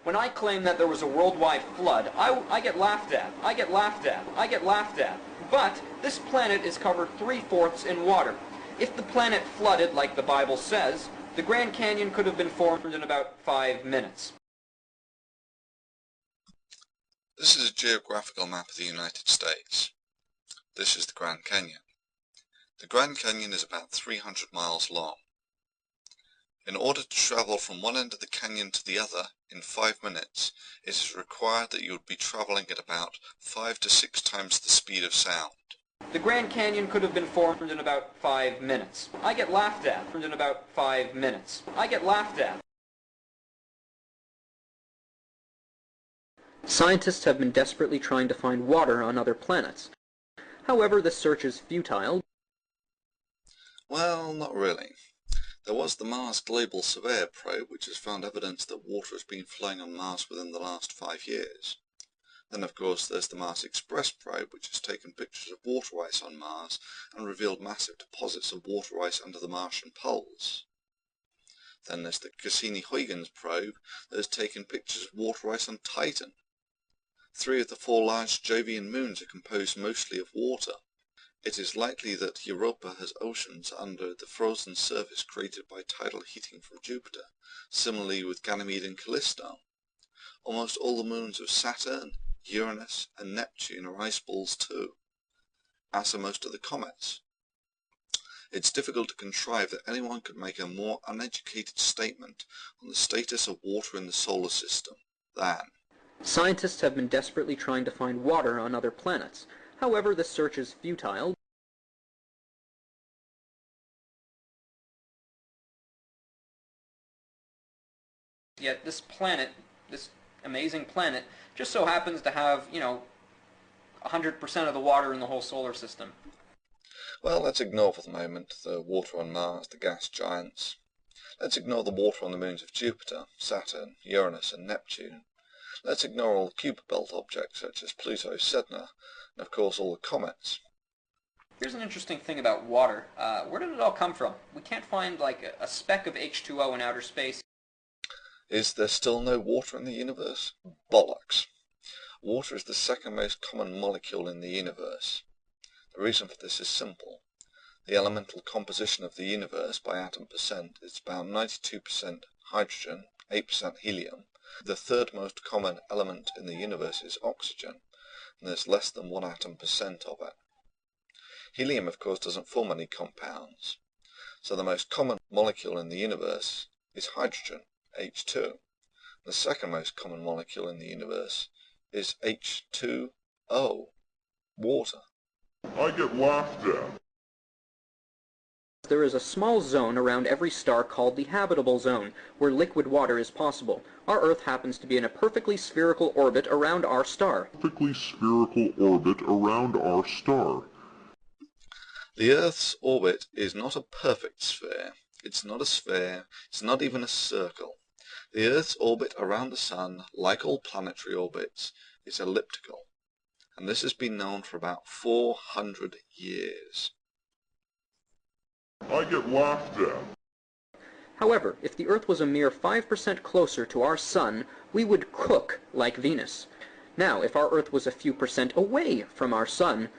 When I claim that there was a worldwide flood, I get laughed at. I get laughed at. I get laughed at. But this planet is covered 3/4 in water. If the planet flooded, like the Bible says, the Grand Canyon could have been formed in about 5 minutes. This is a geographical map of the United States. This is the Grand Canyon. The Grand Canyon is about 300 miles long. In order to travel from one end of the canyon to the other in 5 minutes, it is required that you would be traveling at about 5 to 6 times the speed of sound. The Grand Canyon could have been formed in about 5 minutes. I get laughed at. In about 5 minutes. I get laughed at. Scientists have been desperately trying to find water on other planets. However, the search is futile. Well, not really. There was the Mars Global Surveyor probe, which has found evidence that water has been flowing on Mars within the last 5 years. Then, of course, there's the Mars Express probe, which has taken pictures of water ice on Mars and revealed massive deposits of water ice under the Martian poles. Then there's the Cassini-Huygens probe that has taken pictures of water ice on Titan. 3 of the 4 large Jovian moons are composed mostly of water. It is likely that Europa has oceans under the frozen surface created by tidal heating from Jupiter, similarly with Ganymede and Callisto. Almost all the moons of Saturn, Uranus and Neptune are ice balls too, as are most of the comets. It's difficult to contrive that anyone could make a more uneducated statement on the status of water in the solar system than Scientists have been desperately trying to find water on other planets. However, the search is futile. Yet this planet, this amazing planet, just so happens to have, 100% of the water in the whole solar system. Well, let's ignore for the moment the water on Mars, the gas giants. Let's ignore the water on the moons of Jupiter, Saturn, Uranus and Neptune. Let's ignore all the Kuiper Belt objects such as Pluto, Sedna, and of course all the comets. Here's an interesting thing about water. Where did it all come from? We can't find like a speck of H2O in outer space. Is there still no water in the universe? Bollocks. Water is the second most common molecule in the universe. The reason for this is simple. The elemental composition of the universe by atom percent is about 92% hydrogen, 8% helium. The third most common element in the universe is oxygen, and there's less than 1 atom percent of it. Helium, of course, doesn't form any compounds, so the most common molecule in the universe is hydrogen, H2. The second most common molecule in the universe is H2O, water. I get laughed at. There is a small zone around every star called the habitable zone, where liquid water is possible. Our Earth happens to be in a perfectly spherical orbit around our star. Perfectly spherical orbit around our star. The Earth's orbit is not a perfect sphere. It's not a sphere. It's not even a circle. The Earth's orbit around the Sun, like all planetary orbits, is elliptical. And this has been known for about 400 years. I get laughed at. However, if the Earth was a mere 5% closer to our Sun, we would cook like Venus. Now, if our Earth was a few percent away from our Sun...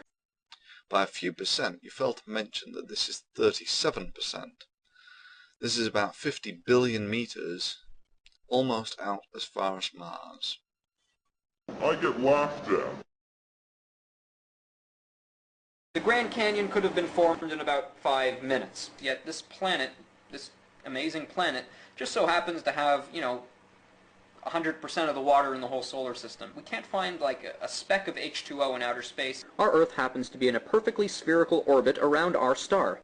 By a few percent, you failed to mention that this is 37%. This is about 50 billion meters, almost out as far as Mars. I get laughed at. The Grand Canyon could have been formed in about 5 minutes. Yet this planet, this amazing planet, just so happens to have, 100% of the water in the whole solar system. We can't find like a speck of H2O in outer space. Our Earth happens to be in a perfectly spherical orbit around our star.